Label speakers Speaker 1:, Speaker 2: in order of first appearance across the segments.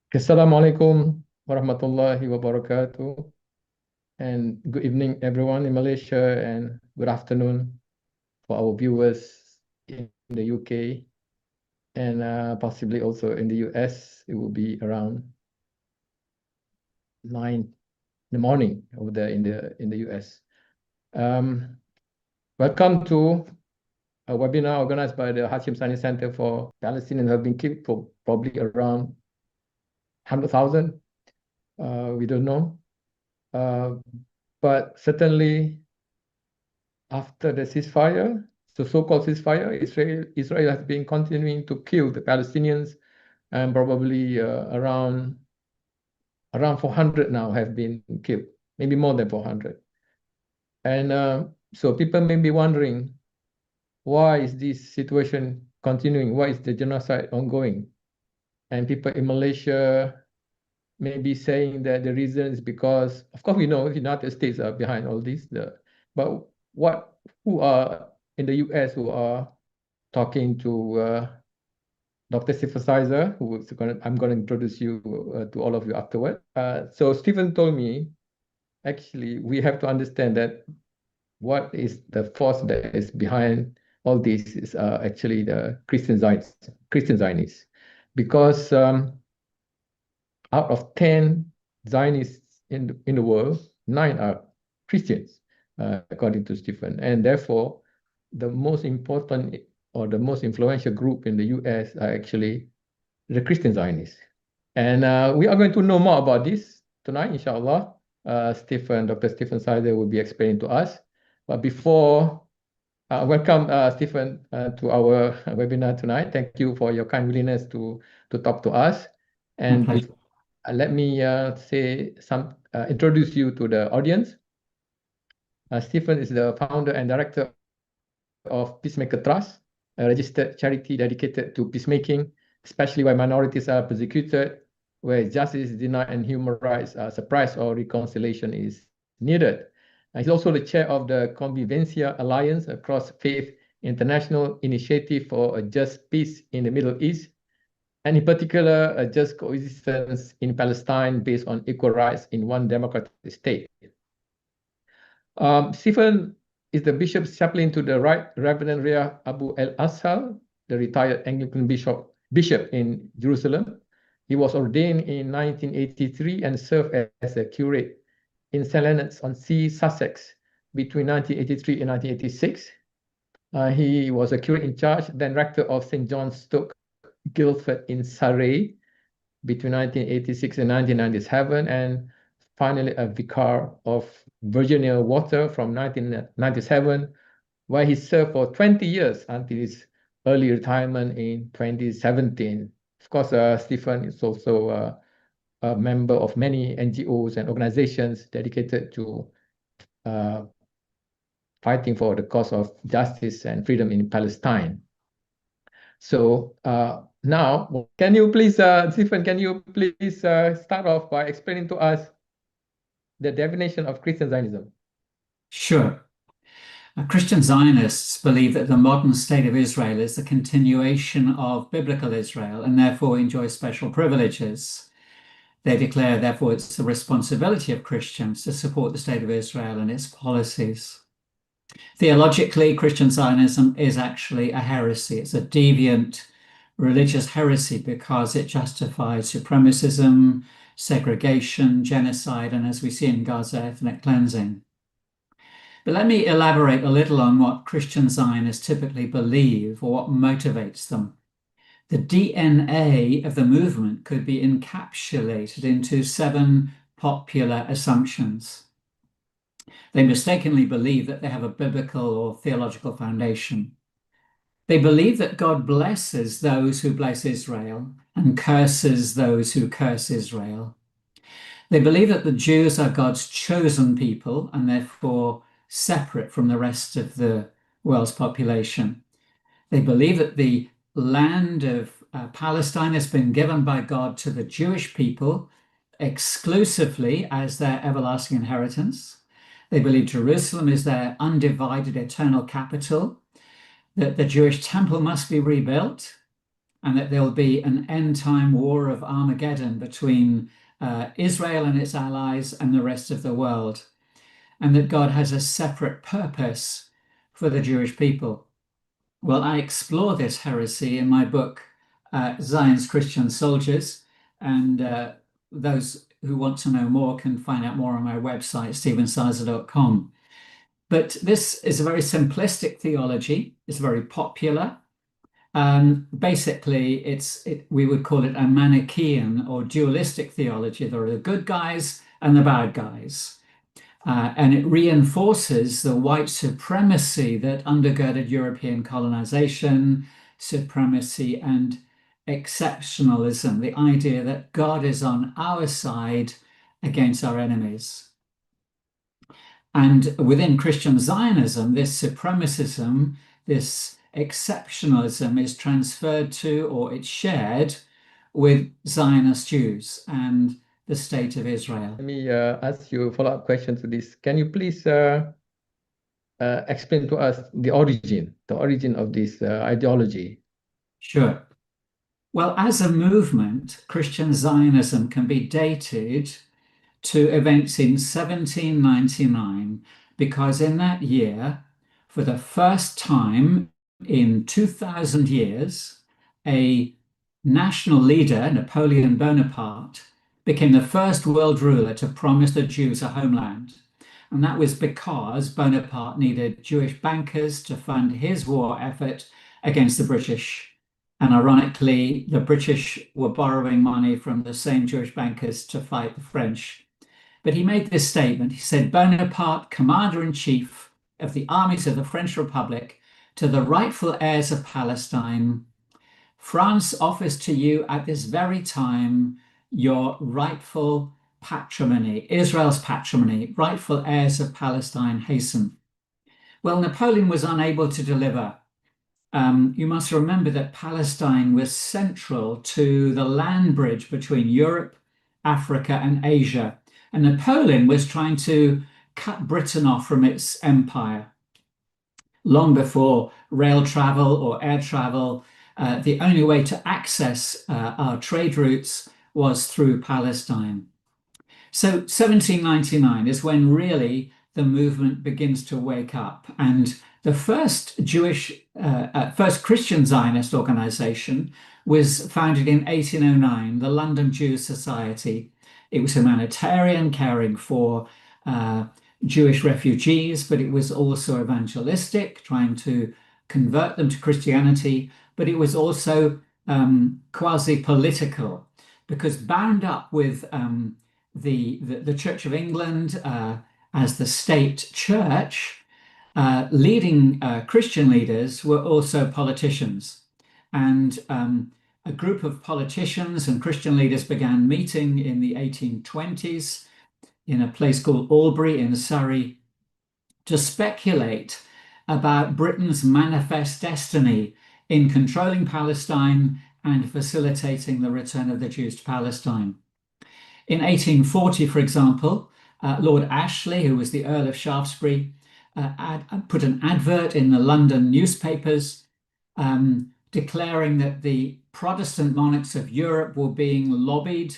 Speaker 1: Assalamualaikum warahmatullahi wabarakatuh. And good evening, everyone in Malaysia, and good afternoon for our viewers in the UK and possibly also in the US. It will be around 9 in the morning over there in the US. Um, Welcome to a webinar organized by the Hashim Sani Center for Palestinians who have been killed for probably around 100,000. We don't know. But certainly after the ceasefire, the so-called ceasefire, Israel has been continuing to kill the Palestinians, and probably around 400 now have been killed, maybe more than 400. And so people may be wondering, why is this situation continuing? Why is the genocide ongoing? And people in Malaysia may be saying that the reason is because, of course, we know the United States are behind all this. But who are in the US who are talking to Dr. Stephen Sizer, I'm going to introduce you to all of you afterward. So Stephen told me, actually, we have to understand that what is the force that is behind all this is actually the Christian Zionists, because out of 10 Zionists in the world, 9 are Christians, according to Stephen. And therefore, the most important or the most influential group in the US are actually the Christian Zionists. And we are going to know more about this tonight, inshallah. Dr. Stephen Sizer will be explaining to us. But before, welcome, Stephen, to our webinar tonight. Thank you for your kind willingness to talk to us. And let me introduce you to the audience. Stephen is the founder and director of Peacemaker Trust, a registered charity dedicated to peacemaking, especially where minorities are persecuted, where justice is denied and human rights are suppressed or reconciliation is needed. He's also the chair of the Convivencia Alliance, a cross-faith international initiative for a just peace in the Middle East, and in particular, a just coexistence in Palestine based on equal rights in one democratic state. Stephen is the bishop's chaplain to the Right Reverend Ria Abu el-Azhar, the retired Anglican bishop in Jerusalem. He was ordained in 1983 and served as a curate in St. Leonards-on-Sea, Sussex, between 1983 and 1986. He was a curate in charge, then rector of St. John's Stoke, Guildford in Surrey, between 1986 and 1997, and finally a vicar of Virginia Water from 1997, where he served for 20 years until his early retirement in 2017. Of course, Stephen is also a member of many NGOs and organizations dedicated to fighting for the cause of justice and freedom in Palestine. So now, can you please, Stephen, start off by explaining to us the definition of Christian Zionism?
Speaker 2: Sure. Christian Zionists believe that the modern state of Israel is the continuation of biblical Israel and therefore enjoys special privileges. They declare, therefore, it's the responsibility of Christians to support the state of Israel and its policies. Theologically, Christian Zionism is actually a heresy. It's a deviant religious heresy because it justifies supremacism, segregation, genocide, and as we see in Gaza, ethnic cleansing. But let me elaborate a little on what Christian Zionists typically believe or what motivates them. The DNA of the movement could be encapsulated into 7 popular assumptions. They mistakenly believe that they have a biblical or theological foundation. They believe that God blesses those who bless Israel and curses those who curse Israel. They believe that the Jews are God's chosen people and therefore separate from the rest of the world's population. They believe that the land of Palestine has been given by God to the Jewish people exclusively as their everlasting inheritance. They believe Jerusalem is their undivided eternal capital, that the Jewish temple must be rebuilt, and that there will be an end-time war of Armageddon between Israel and its allies and the rest of the world, and that God has a separate purpose for the Jewish people. Well, I explore this heresy in my book, Zion's Christian Soldiers, and those who want to know more can find out more on my website, stephensizer.com. But this is a very simplistic theology. It's very popular. Basically, we would call it a Manichaean or dualistic theology. There are the good guys and the bad guys. And it reinforces the white supremacy that undergirded European colonization, supremacy, and exceptionalism, the idea that God is on our side against our enemies. And within Christian Zionism, this supremacism, this exceptionalism is transferred to, or it's shared with Zionist Jews and the state of Israel.
Speaker 1: Let me ask you a follow-up question to this. Can you please explain to us the origin of this ideology?
Speaker 2: Sure. Well, as a movement, Christian Zionism can be dated to events in 1799, because in that year, for the first time in 2000 years, a national leader, Napoleon Bonaparte, became the first world ruler to promise the Jews a homeland. And that was because Bonaparte needed Jewish bankers to fund his war effort against the British. And ironically, the British were borrowing money from the same Jewish bankers to fight the French. But he made this statement. He said, Bonaparte, commander-in-chief of the armies of the French Republic, to the rightful heirs of Palestine, France offers to you at this very time your rightful patrimony, Israel's patrimony, rightful heirs of Palestine, hasten. Well, Napoleon was unable to deliver. You must remember that Palestine was central to the land bridge between Europe, Africa, and Asia. And Napoleon was trying to cut Britain off from its empire. Long before rail travel or air travel, the only way to access our trade routes was through Palestine. So 1799 is when really the movement begins to wake up. And the first Christian Zionist organization was founded in 1809, the London Jews Society. It was humanitarian, caring for Jewish refugees, but it was also evangelistic, trying to convert them to Christianity. But it was also quasi-political, because bound up with the Church of England as the state church, leading Christian leaders were also politicians. And a group of politicians and Christian leaders began meeting in the 1820s in a place called Albury in Surrey to speculate about Britain's manifest destiny in controlling Palestine and facilitating the return of the Jews to Palestine. In 1840, for example, Lord Ashley, who was the Earl of Shaftesbury, put an advert in the London newspapers declaring that the Protestant monarchs of Europe were being lobbied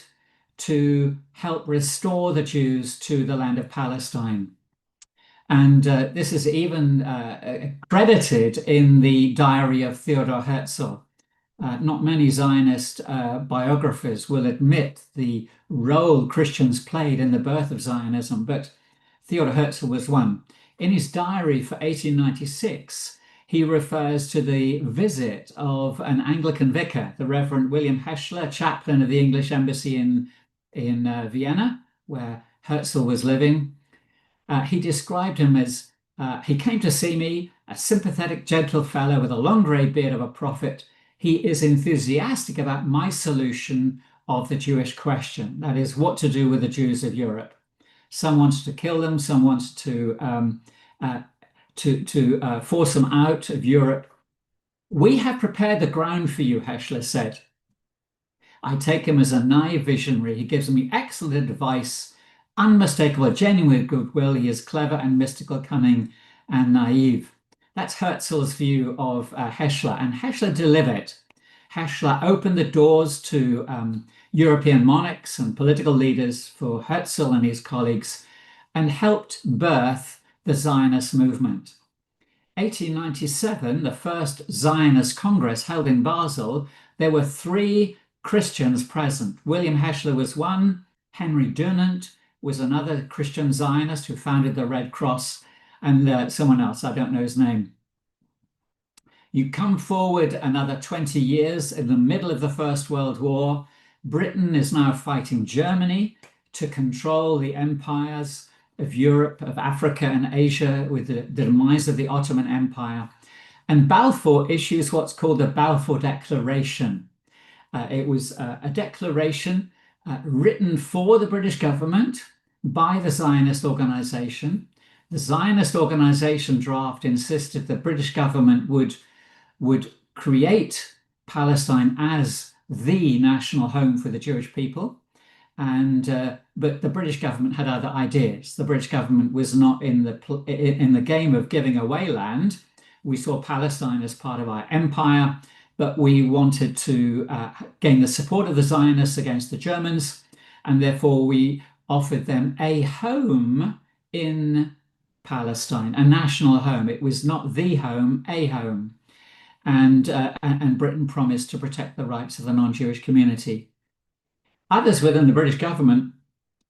Speaker 2: to help restore the Jews to the land of Palestine. And this is even credited in the diary of Theodor Herzl. Not many Zionist biographers will admit the role Christians played in the birth of Zionism, but Theodor Herzl was one. In his diary for 1896, he refers to the visit of an Anglican vicar, the Reverend William Heschler, chaplain of the English embassy in Vienna, where Herzl was living. He described him as, he came to see me, a sympathetic, gentle fellow with a long grey beard of a prophet. He is enthusiastic about my solution of the Jewish question, that is, what to do with the Jews of Europe. Some wants to kill them, some wants to force them out of Europe. We have prepared the ground for you, Heschler said. I take him as a naive visionary. He gives me excellent advice, unmistakable, genuine goodwill. He is clever and mystical, cunning and naive. That's Herzl's view of Heschler, and Heschler delivered. Heschler opened the doors to European monarchs and political leaders for Herzl and his colleagues and helped birth the Zionist movement. 1897, the first Zionist Congress held in Basel, there were 3 Christians present. William Heschler was one, Henry Dunant was another Christian Zionist who founded the Red Cross, and someone else, I don't know his name. You come forward another 20 years in the middle of the First World War. Britain is now fighting Germany to control the empires of Europe, of Africa and Asia with the demise of the Ottoman Empire. And Balfour issues what's called the Balfour Declaration. It was a declaration written for the British government by the Zionist organization. The Zionist organization draft insisted the British government would create Palestine as the national home for the Jewish people. But the British government had other ideas. The British government was not in the game of giving away land. We saw Palestine as part of our empire, but we wanted to gain the support of the Zionists against the Germans, and therefore we offered them a home in Palestine, a national home. It was not the home, a home. And Britain promised to protect the rights of the non-Jewish community. Others within the British government,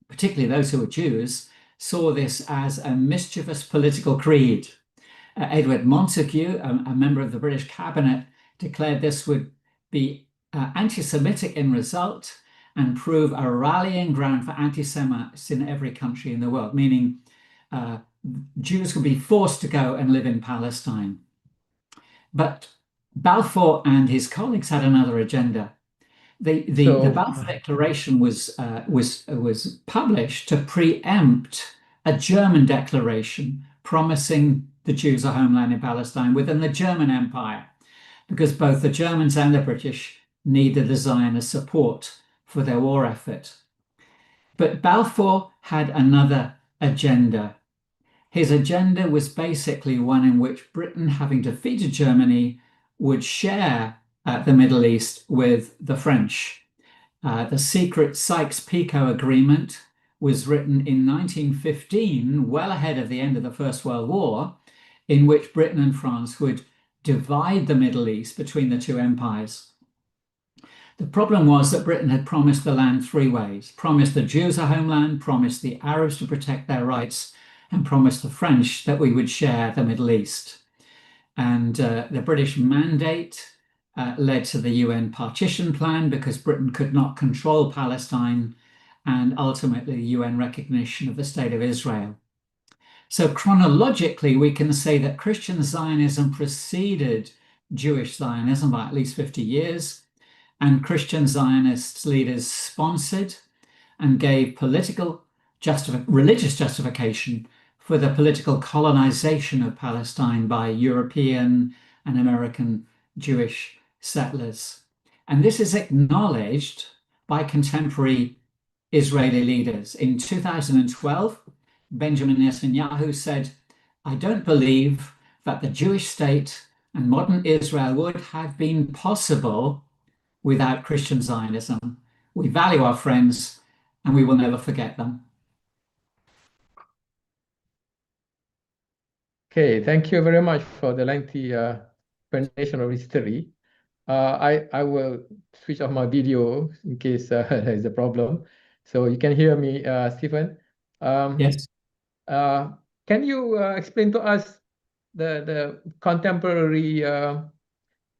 Speaker 2: particularly those who were Jews, saw this as a mischievous political creed. Edward Montagu, a member of the British cabinet, declared this would be anti-Semitic in result and prove a rallying ground for anti-Semites in every country in the world, meaning Jews would be forced to go and live in Palestine. But Balfour and his colleagues had another agenda. The Balfour Declaration was published to preempt a German declaration promising the Jews a homeland in Palestine within the German Empire, because both the Germans and the British needed the Zionist support for their war effort. But Balfour had another agenda. His agenda was basically one in which Britain, having defeated Germany, would share the Middle East with the French. The secret Sykes-Picot Agreement was written in 1915, well ahead of the end of the First World War, in which Britain and France would divide the Middle East between the two empires. The problem was that Britain had promised the land 3 ways: promised the Jews a homeland, promised the Arabs to protect their rights, and promised the French that we would share the Middle East. And the British mandate led to the UN partition plan because Britain could not control Palestine, and ultimately the UN recognition of the State of Israel. So chronologically, we can say that Christian Zionism preceded Jewish Zionism by at least 50 years, and Christian Zionist leaders sponsored and gave religious justification for the political colonization of Palestine by European and American Jewish settlers. And this is acknowledged by contemporary Israeli leaders. In 2012, Benjamin Netanyahu said, "I don't believe that the Jewish state and modern Israel would have been possible without Christian Zionism. We value our friends and we will never forget them."
Speaker 1: Okay, thank you very much for the lengthy explanation of history. I will switch off my video in case there is a problem. So you can hear me, Stephen.
Speaker 2: Yes.
Speaker 1: Can you explain to us the contemporary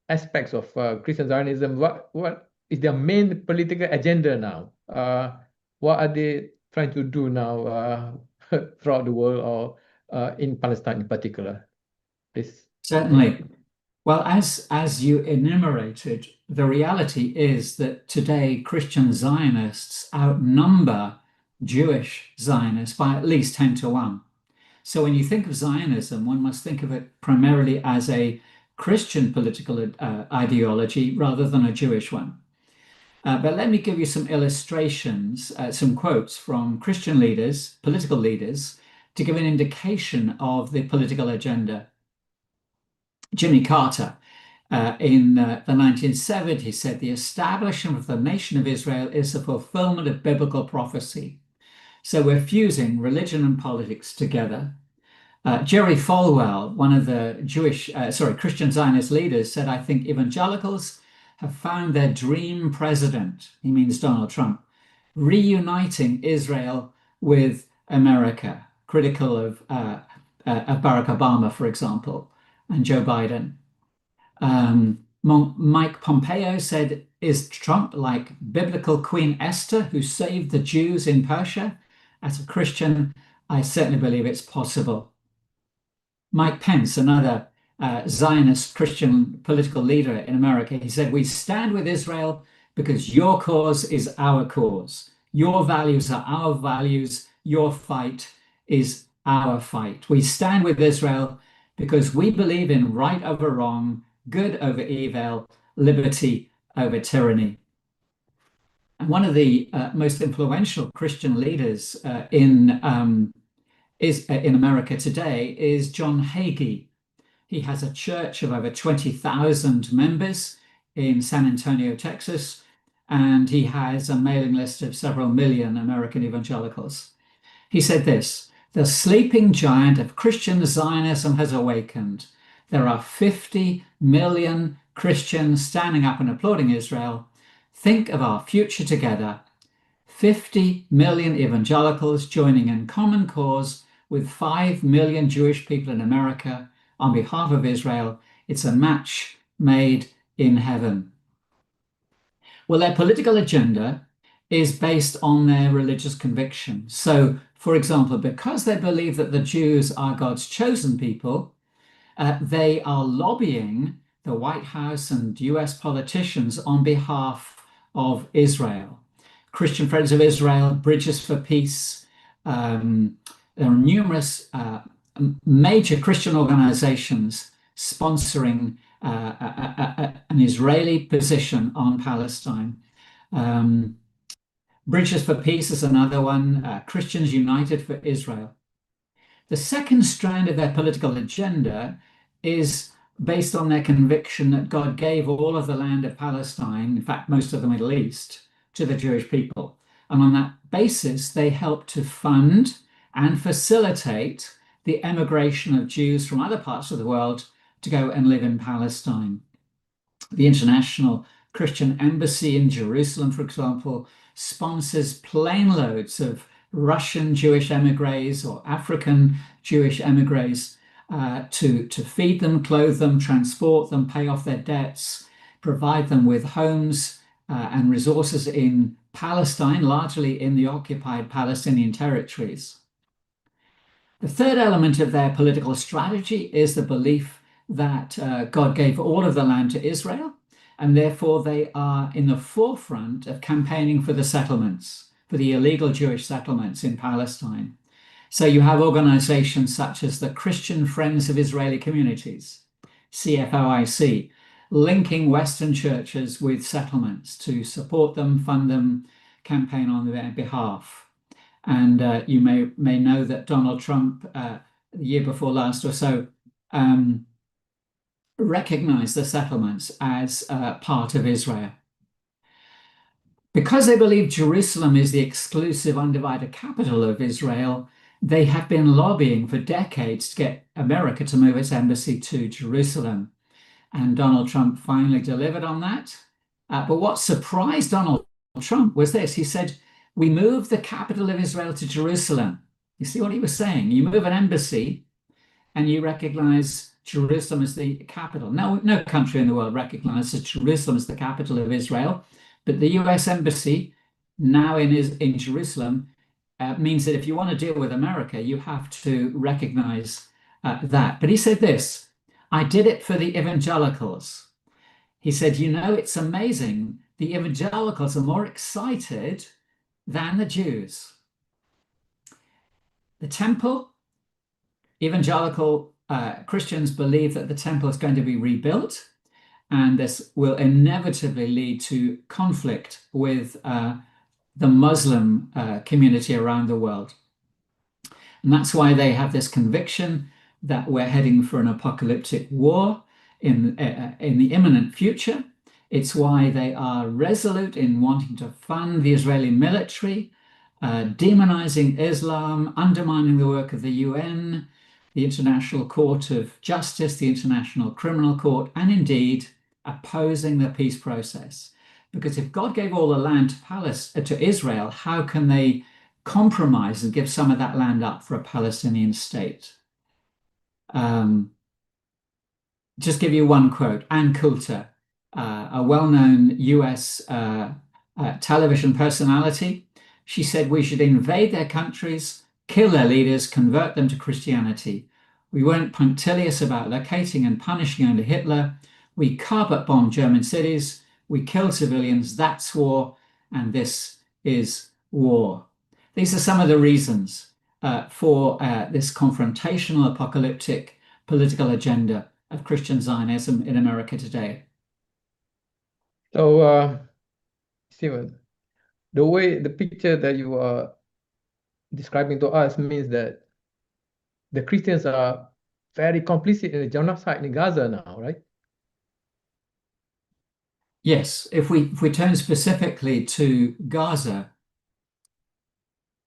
Speaker 1: aspects of Christian Zionism? What is their main political agenda now? What are they trying to do now throughout the world, or in Palestine in particular? Please.
Speaker 2: Certainly. Well, as you enumerated, the reality is that today Christian Zionists outnumber Jewish Zionists by at least 10 to 1. So when you think of Zionism, one must think of it primarily as a Christian political ideology rather than a Jewish one. But let me give you some illustrations, some quotes from Christian leaders, political leaders, to give an indication of the political agenda. Jimmy Carter, in the 1970s said the establishment of the nation of Israel is the fulfillment of biblical prophecy. So we're fusing religion and politics together. Jerry Falwell, one of the Christian Zionist leaders, said, I think evangelicals have found their dream president, he means Donald Trump, reuniting Israel with America, critical of Barack Obama, for example, and Joe Biden. Mike Pompeo said, is Trump like biblical Queen Esther who saved the Jews in Persia? As a Christian, I certainly believe it's possible. Mike Pence, another Zionist Christian political leader in America, he said, we stand with Israel because your cause is our cause. Your values are our values. Your fight is our fight. We stand with Israel because we believe in right over wrong, good over evil, liberty over tyranny. And one of the most influential Christian leaders in America today is John Hagee. He has a church of over 20,000 members in San Antonio, Texas, and he has a mailing list of several million American evangelicals. He said this, the sleeping giant of Christian Zionism has awakened. There are 50 million Christians standing up and applauding Israel. Think of our future together. 50 million evangelicals joining in common cause with 5 million Jewish people in America on behalf of Israel. It's a match made in heaven. Well, their political agenda is based on their religious conviction. So, for example, because they believe that the Jews are God's chosen people, they are lobbying the White House and US politicians on behalf of Israel. Christian Friends of Israel, Bridges for Peace, there are numerous major Christian organizations sponsoring an Israeli position on Palestine. Bridges for Peace is another one, Christians United for Israel. The second strand of their political agenda is based on their conviction that God gave all of the land of Palestine, in fact, most of the Middle East, to the Jewish people. And on that basis, they help to fund and facilitate the emigration of Jews from other parts of the world to go and live in Palestine. The International Christian Embassy in Jerusalem, for example, sponsors plane loads of Russian Jewish emigres or African Jewish emigres to feed them, clothe them, transport them, pay off their debts, provide them with homes and resources in Palestine, largely in the occupied Palestinian territories. The third element of their political strategy is the belief that God gave all of the land to Israel, and therefore they are in the forefront of campaigning for the settlements, for the illegal Jewish settlements in Palestine. So you have organizations such as the Christian Friends of Israeli Communities, CFOIC, linking Western churches with settlements to support them, fund them, campaign on their behalf. And you may know that Donald Trump, the year before last or so, recognized the settlements as part of Israel. Because they believe Jerusalem is the exclusive, undivided capital of Israel, they have been lobbying for decades to get America to move its embassy to Jerusalem. And Donald Trump finally delivered on that. But what surprised Donald Trump was this. He said, we move the capital of Israel to Jerusalem. You see what he was saying? You move an embassy and you recognize Jerusalem as the capital. No country in the world recognizes Jerusalem as the capital of Israel, but the US embassy now in Jerusalem means that if you want to deal with America, you have to recognize that. But he said this, I did it for the evangelicals. He said, it's amazing. The evangelicals are more excited than the Jews. The temple, evangelical Christians believe that the temple is going to be rebuilt, and this will inevitably lead to conflict with the Muslim community around the world. And that's why they have this conviction that we're heading for an apocalyptic war. in the imminent future. It's why they are resolute in wanting to fund the Israeli military, demonizing Islam, undermining the work of the UN, the International Court of Justice, the International Criminal Court, and indeed opposing the peace process. Because if God gave all the land to Israel, how can they compromise and give some of that land up for a Palestinian state? Just give you one quote. Ann Coulter, a well-known US television personality, she said, "We should invade their countries, kill their leaders, convert them to Christianity. We weren't punctilious about locating and punishing under Hitler. We carpet bombed German cities. We killed civilians. That's war, and this is war." These are some of the reasons for this confrontational, apocalyptic political agenda of Christian Zionism in America today.
Speaker 1: So, Stephen, the picture that you are describing to us means that the Christians are very complicit in the genocide in Gaza now, right?
Speaker 2: Yes, if we turn specifically to Gaza,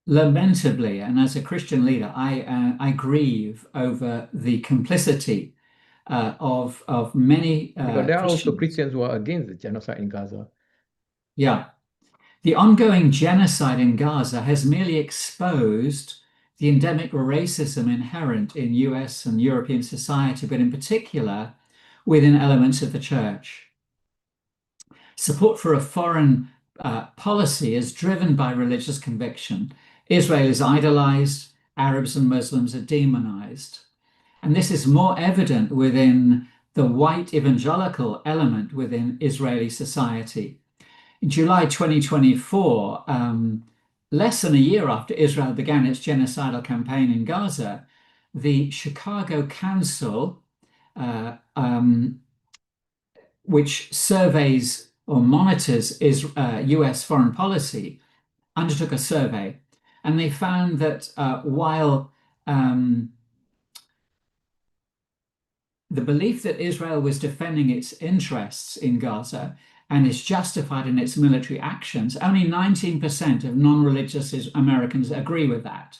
Speaker 2: lamentably, and as a Christian leader, I grieve over the complicity of many
Speaker 1: Because there are also
Speaker 2: Christians.
Speaker 1: Christians who are against the genocide in Gaza.
Speaker 2: Yeah. The ongoing genocide in Gaza has merely exposed the endemic racism inherent in US and European society, but in particular within elements of the church. Support for a foreign policy is driven by religious conviction. Israel is idolized, Arabs and Muslims are demonized. And this is more evident within the white evangelical element within Israeli society. In July 2024, less than a year after Israel began its genocidal campaign in Gaza, the Chicago Council, which surveys or monitors US foreign policy, undertook a survey, and they found that while the belief that Israel was defending its interests in Gaza and is justified in its military actions, only 19% of non-religious Americans agree with that.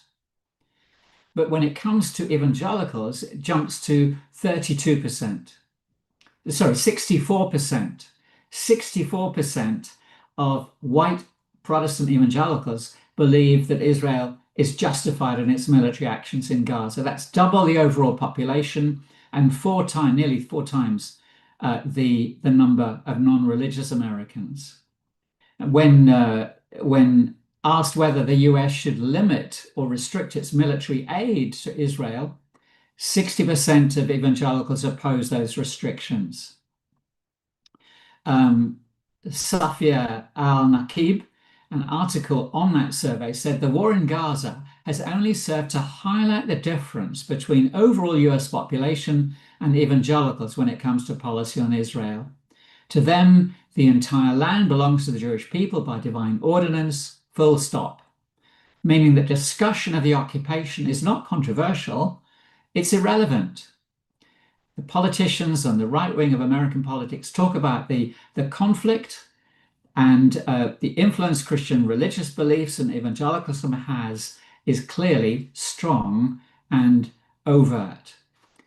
Speaker 2: But when it comes to evangelicals, it jumps to 32%. Sorry, 64%. 64% of white Protestant evangelicals believe that Israel is justified in its military actions in Gaza. That's double the overall population and nearly four times the number of non-religious Americans. When asked whether the US should limit or restrict its military aid to Israel, 60% of evangelicals oppose those restrictions. Safia al-Naqib, an article on that survey, said the war in Gaza has only served to highlight the difference between overall US population and evangelicals when it comes to policy on Israel. To them, the entire land belongs to the Jewish people by divine ordinance, full stop. Meaning that discussion of the occupation is not controversial, it's irrelevant. The politicians on the right wing of American politics talk about the conflict and the influence Christian religious beliefs and evangelicalism has is clearly strong and overt.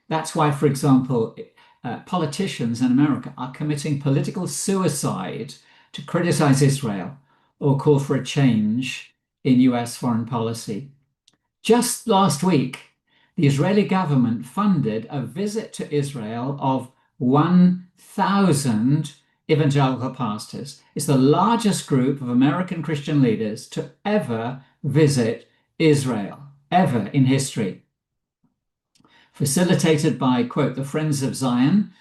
Speaker 2: That's why, for example, politicians in America are committing political suicide to criticize Israel or call for a change in US foreign policy. Just last week, the Israeli government funded a visit to Israel of 1,000 evangelical pastors. It's the largest group of American Christian leaders to ever visit Israel, ever in history. Facilitated by, quote, the Friends of Zion,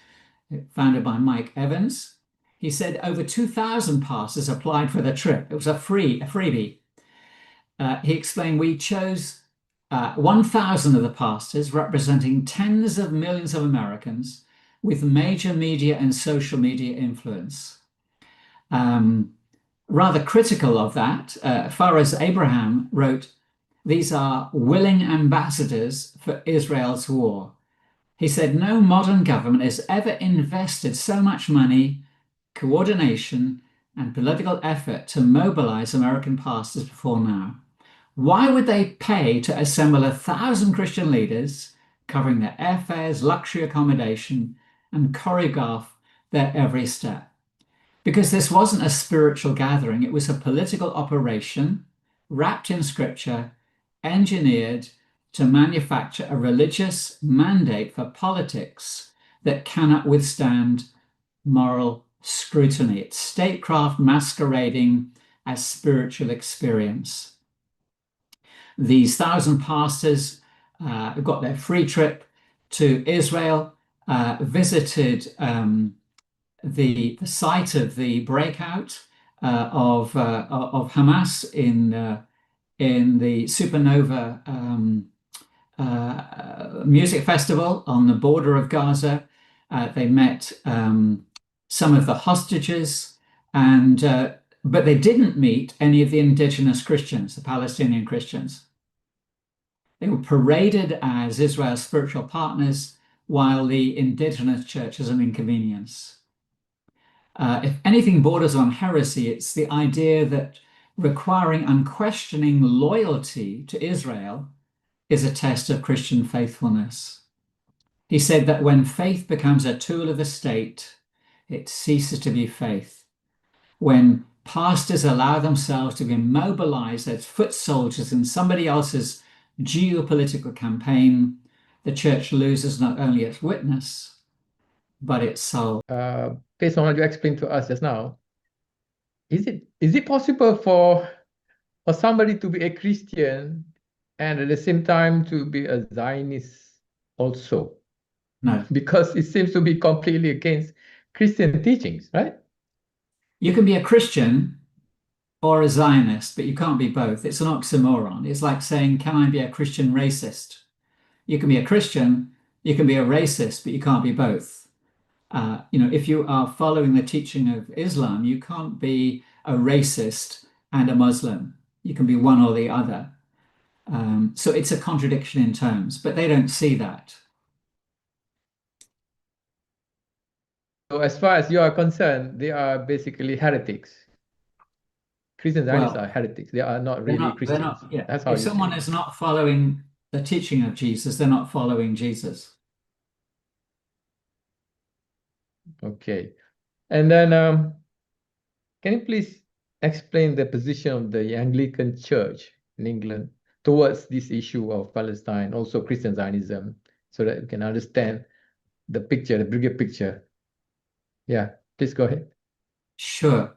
Speaker 2: founded by Mike Evans. He said over 2,000 pastors applied for the trip. It was a freebie. He explained, we chose 1,000 of the pastors representing tens of millions of Americans with major media and social media influence. Rather critical of that, Faraz Abraham wrote, these are willing ambassadors for Israel's war. He said, no modern government has ever invested so much money, coordination, and political effort to mobilize American pastors before now. Why would they pay to assemble 1,000 Christian leaders, covering their airfares, luxury accommodation, and choreograph their every step? Because this wasn't a spiritual gathering, it was a political operation wrapped in scripture, engineered to manufacture a religious mandate for politics that cannot withstand moral scrutiny. It's statecraft masquerading as spiritual experience. These 1,000 pastors got their free trip to Israel, visited the site of the breakout of Hamas in the Supernova music festival on the border of Gaza. They met some of the hostages, but they didn't meet any of the indigenous Christians, the Palestinian Christians. They were paraded as Israel's spiritual partners, while the indigenous church is an inconvenience. If anything borders on heresy, it's the idea that requiring unquestioning loyalty to Israel is a test of Christian faithfulness. He said that when faith becomes a tool of the state, it ceases to be faith. When pastors allow themselves to be mobilized as foot soldiers in somebody else's geopolitical campaign, the church loses not only its witness, but its soul.
Speaker 1: Based on what you explained to us just now, is it possible for somebody to be a Christian and at the same time to be a Zionist also?
Speaker 2: No.
Speaker 1: Because it seems to be completely against Christian teachings, right?
Speaker 2: You can be a Christian or a Zionist, but you can't be both. It's an oxymoron. It's like saying, can I be a Christian racist? You can be a Christian, you can be a racist, but you can't be both. If you are following the teaching of Islam, you can't be a racist and a Muslim. You can be one or the other. So it's a contradiction in terms, but they don't see that.
Speaker 1: So as far as you are concerned, they are basically heretics. Christian Zionists are heretics. They are not really Christians. That's how
Speaker 2: if someone is not following the teaching of Jesus, they're not following Jesus.
Speaker 1: Okay. And then can you please explain the position of the Anglican Church in England towards this issue of Palestine, also Christian Zionism, so that we can understand the picture, the bigger picture? Yeah, please go ahead.
Speaker 2: Sure.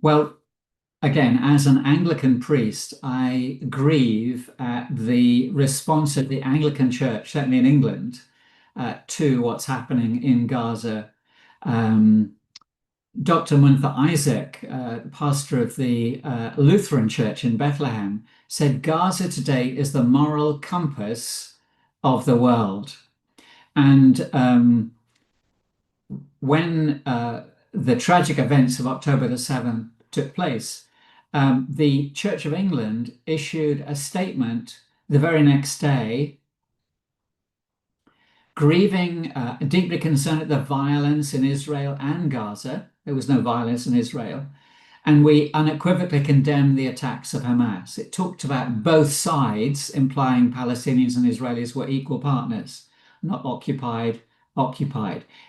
Speaker 2: Well, again, as an Anglican priest, I grieve at the response of the Anglican Church, certainly in England, to what's happening in Gaza. Dr. Munther Isaac, the pastor of the Lutheran Church in Bethlehem, said Gaza today is the moral compass of the world. And when the tragic events of October the 7th took place, the Church of England issued a statement the very next day, grieving, deeply concerned at the violence in Israel and Gaza. There was no violence in Israel. And we unequivocally condemned the attacks of Hamas. It talked about both sides, implying Palestinians and Israelis were equal partners, not occupied.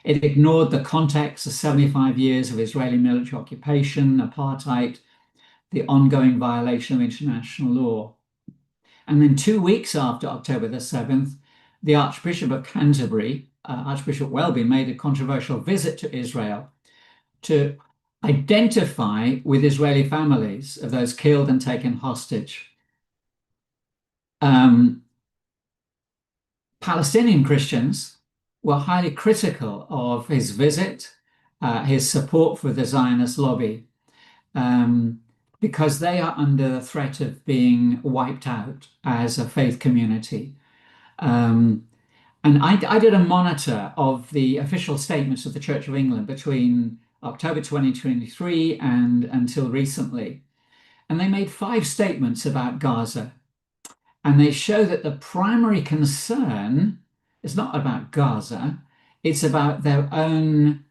Speaker 2: It ignored the context of 75 years of Israeli military occupation, apartheid, the ongoing violation of international law. And then 2 weeks after October the 7th, the Archbishop of Canterbury, Archbishop Welby, made a controversial visit to Israel to identify with Israeli families of those killed and taken hostage. Palestinian Christians were highly critical of his visit, his support for the Zionist lobby, because they are under the threat of being wiped out as a faith community. And I did a monitor of the official statements of the Church of England between October 2023 and until recently. And they made 5 statements about Gaza. And they show that the primary concern It's not about Gaza. It's about their own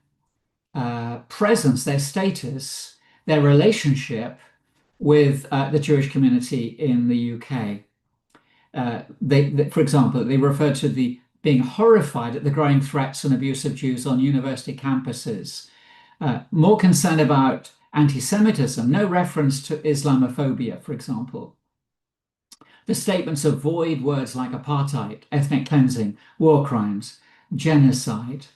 Speaker 2: presence, their status, their relationship with the Jewish community in the UK. For example, they refer to the being horrified at the growing threats and abuse of Jews on university campuses. More concerned about anti-Semitism, no reference to Islamophobia, for example. The statements avoid words like apartheid, ethnic cleansing, war crimes, genocide.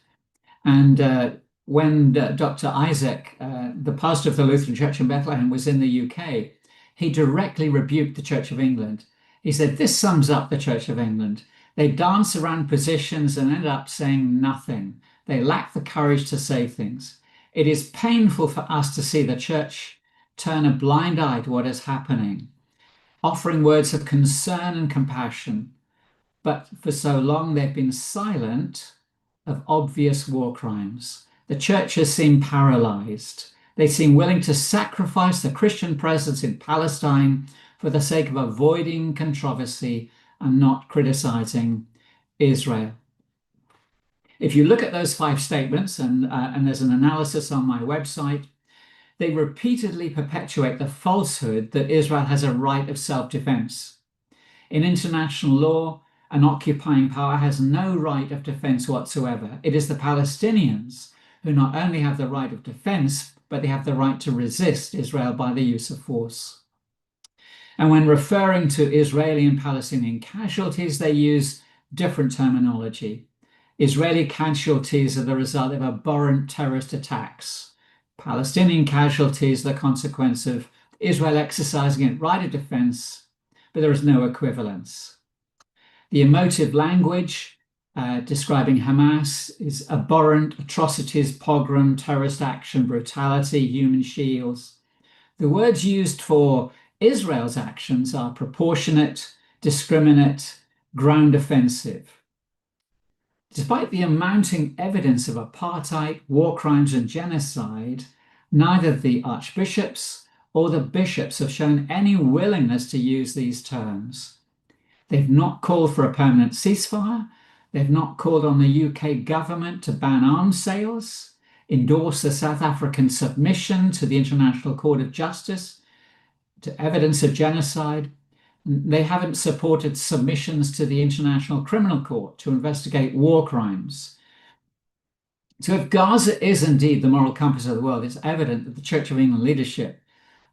Speaker 2: And when Dr. Isaac, the pastor of the Lutheran Church in Bethlehem, was in the UK, he directly rebuked the Church of England. He said, "This sums up the Church of England. They dance around positions and end up saying nothing. They lack the courage to say things. It is painful for us to see the church turn a blind eye to what is happening, offering words of concern and compassion. But for so long, they've been silent of obvious war crimes. The church has seemed paralyzed. They seem willing to sacrifice the Christian presence in Palestine for the sake of avoiding controversy and not criticizing Israel." If you look at those 5 statements, and there's an analysis on my website, they repeatedly perpetuate the falsehood that Israel has a right of self-defense. In international law, an occupying power has no right of defense whatsoever. It is the Palestinians who not only have the right of defense, but they have the right to resist Israel by the use of force. And when referring to Israeli and Palestinian casualties, they use different terminology. Israeli casualties are the result of abhorrent terrorist attacks. Palestinian casualties are the consequence of Israel exercising its right of defense, but there is no equivalence. The emotive language describing Hamas is abhorrent atrocities, pogrom, terrorist action, brutality, human shields. The words used for Israel's actions are proportionate, discriminate, ground offensive. Despite the amounting evidence of apartheid, war crimes, and genocide, neither the archbishops or the bishops have shown any willingness to use these terms. They've not called for a permanent ceasefire. They've not called on the UK government to ban arms sales, endorse the South African submission to the International Court of Justice to evidence of genocide. They haven't supported submissions to the International Criminal Court to investigate war crimes. So if Gaza is indeed the moral compass of the world, it's evident that the Church of England leadership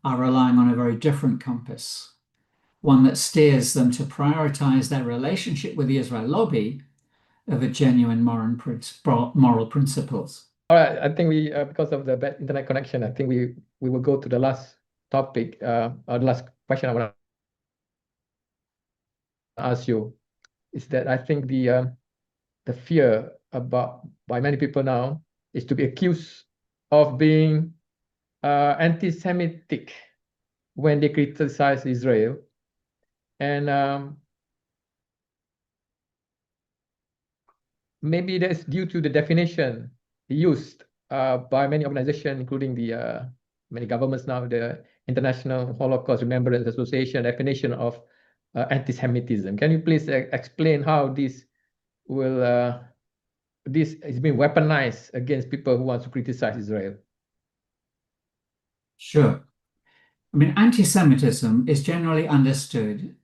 Speaker 2: are relying on a very different compass, one that steers them to prioritize their relationship with the Israel lobby over genuine moral principles.
Speaker 1: All right, I think we, because of the bad internet connection, I think we will go to the last topic, or the last question I want to ask you is that I think the fear about by many people now is to be accused of being anti-Semitic when they criticize Israel, and maybe that's due to the definition used by many organizations, including the many governments now, the International Holocaust Remembrance Association definition of anti-Semitism. Can you please explain how this will this is being weaponized against people who want to criticize Israel?
Speaker 2: Sure. I mean, anti-Semitism is generally understood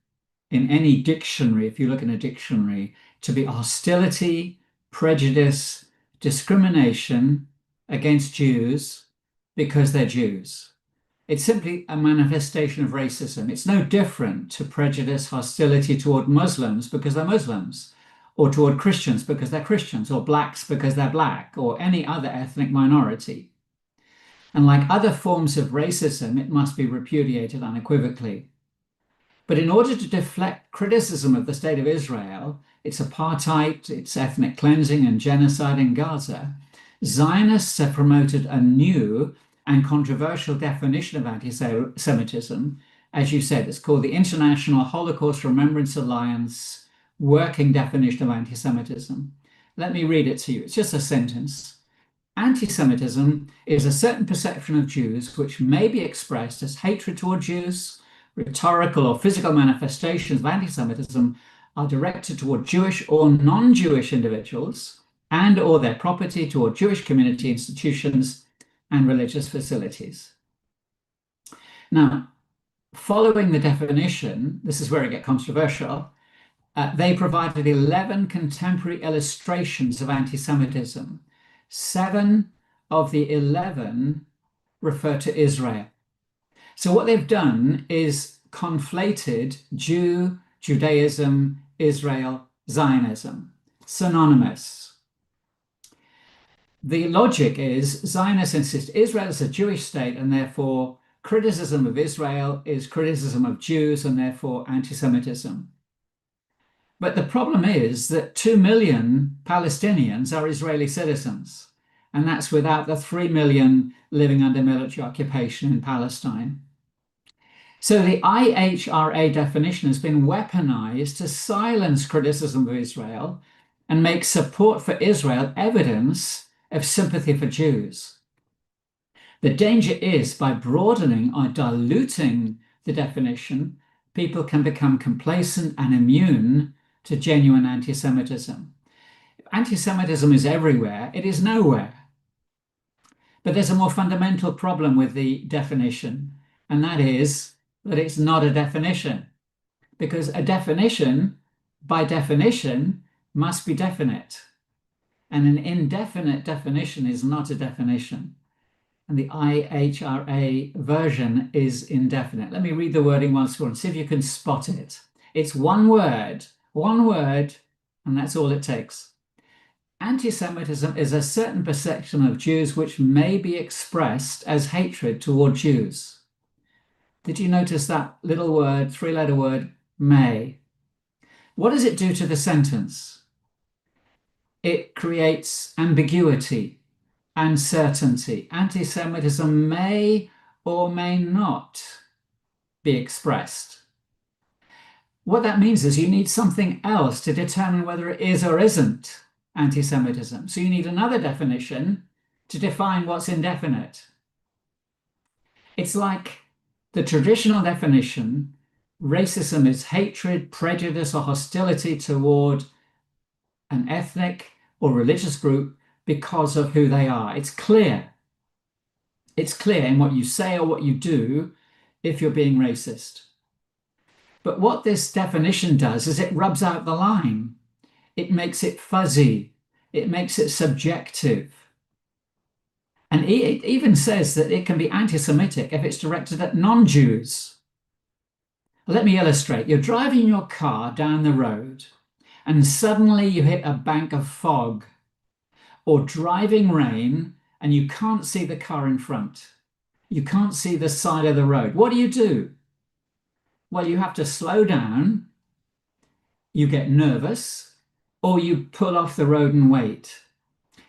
Speaker 2: in any dictionary, if you look in a dictionary, to be hostility, prejudice, discrimination against Jews because they're Jews. It's simply a manifestation of racism. It's no different to prejudice, hostility toward Muslims because they're Muslims, or toward Christians because they're Christians, or blacks because they're black, or any other ethnic minority. And like other forms of racism, it must be repudiated unequivocally. But in order to deflect criticism of the state of Israel, its apartheid, its ethnic cleansing and genocide in Gaza, Zionists have promoted a new and controversial definition of anti-Semitism. As you said, it's called the International Holocaust Remembrance Alliance Working Definition of Anti-Semitism. Let me read it to you. It's just a sentence. Anti-Semitism is a certain perception of Jews which may be expressed as hatred toward Jews, rhetorical or physical manifestations of anti-Semitism are directed toward Jewish or non-Jewish individuals and or their property, toward Jewish community institutions and religious facilities. Now, following the definition, this is where it gets controversial, they provided 11 contemporary illustrations of anti-Semitism. 7 of the 11 refer to Israel. So what they've done is conflated Judaism, Israel, Zionism, synonymous. The logic is Zionists insist Israel is a Jewish state, and therefore criticism of Israel is criticism of Jews, and therefore anti-Semitism. But the problem is that 2 million Palestinians are Israeli citizens, and that's without the 3 million living under military occupation in Palestine. So the IHRA definition has been weaponized to silence criticism of Israel and make support for Israel evidence of sympathy for Jews. The danger is by broadening or diluting the definition, people can become complacent and immune to genuine anti-Semitism. If anti-Semitism is everywhere, it is nowhere. But there's a more fundamental problem with the definition, and that is that it's not a definition, because a definition, by definition, must be definite. And an indefinite definition is not a definition. And the IHRA version is indefinite. Let me read the wording once more and see if you can spot it. It's one word, and that's all it takes. Anti-Semitism is a certain perception of Jews which may be expressed as hatred toward Jews. Did you notice that little word, 3-letter word, may? What does it do to the sentence? It creates ambiguity, uncertainty. Anti-Semitism may or may not be expressed. What that means is you need something else to determine whether it is or isn't anti-Semitism. So you need another definition to define what's indefinite. It's like the traditional definition, racism is hatred, prejudice, or hostility toward an ethnic or religious group because of who they are. It's clear. It's clear in what you say or what you do if you're being racist. But what this definition does is it rubs out the line. It makes it fuzzy. It makes it subjective. And it even says that it can be anti-Semitic if it's directed at non-Jews. Let me illustrate. You're driving your car down the road and suddenly you hit a bank of fog or driving rain and you can't see the car in front. You can't see the side of the road. What do? Well, you have to slow down, you get nervous, or you pull off the road and wait.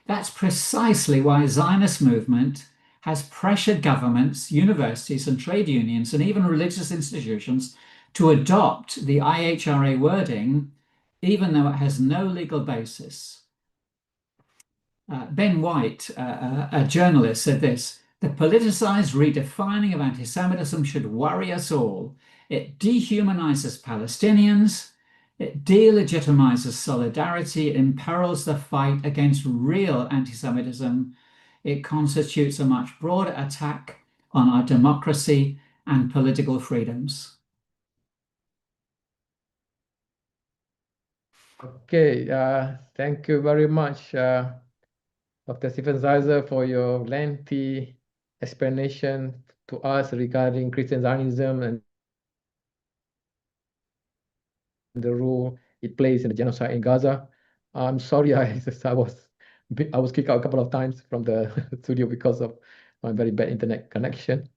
Speaker 2: That's precisely why the Zionist movement has pressured governments, universities, and trade unions, and even religious institutions to adopt the IHRA wording, even though it has no legal basis. Ben White, a journalist, said this: "The politicized redefining of anti-Semitism should worry us all. It dehumanizes Palestinians, it delegitimizes solidarity, it imperils the fight against real anti-Semitism. It constitutes a much broader attack on our democracy and political freedoms."
Speaker 1: Okay, thank you very much, Dr. Stephen Zeiser, for your lengthy explanation to us regarding Christian Zionism and the role it plays in the genocide in Gaza. I'm sorry, I was kicked out a couple of times from the studio because of my very bad internet connection.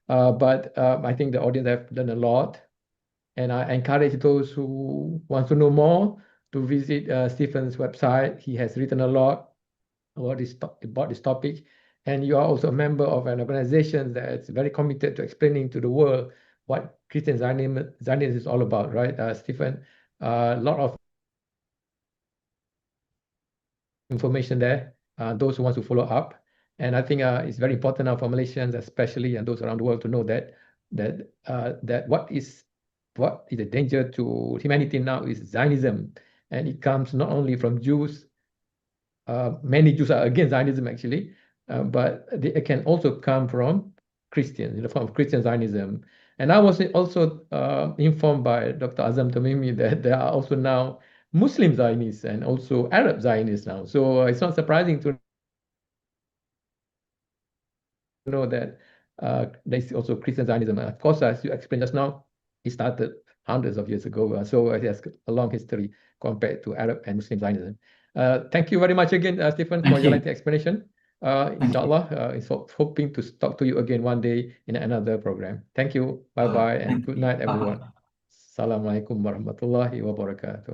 Speaker 1: But I think the audience have learned a lot, and I encourage those who want to know more to visit Stephen's website. He has written a lot about this topic, and you are also a member of an organization that's very committed to explaining to the world what Christian Zionism is all about, right, Stephen? A lot of information there, those who want to follow up. And I think it's very important now for Malaysians, especially, and those around the world, to know that what is what is the danger to humanity now is Zionism, and it comes not only from Jews. Many Jews are against Zionism actually, but it can also come from Christians in the form of Christian Zionism. And I was also informed by Dr. Azam Tamimi that there are also now Muslim Zionists and also Arab Zionists now. So it's not surprising to know that there's also Christian Zionism. Of course, as you explained just now, it started hundreds of years ago. So it has a long history compared to Arab and Muslim Zionism. Thank you very much again, Stephen, for your lengthy explanation. Inshallah, hoping to talk to you again one day in another program. Thank you. Bye-bye and good night, everyone. Assalamualaikum warahmatullahi wabarakatuh.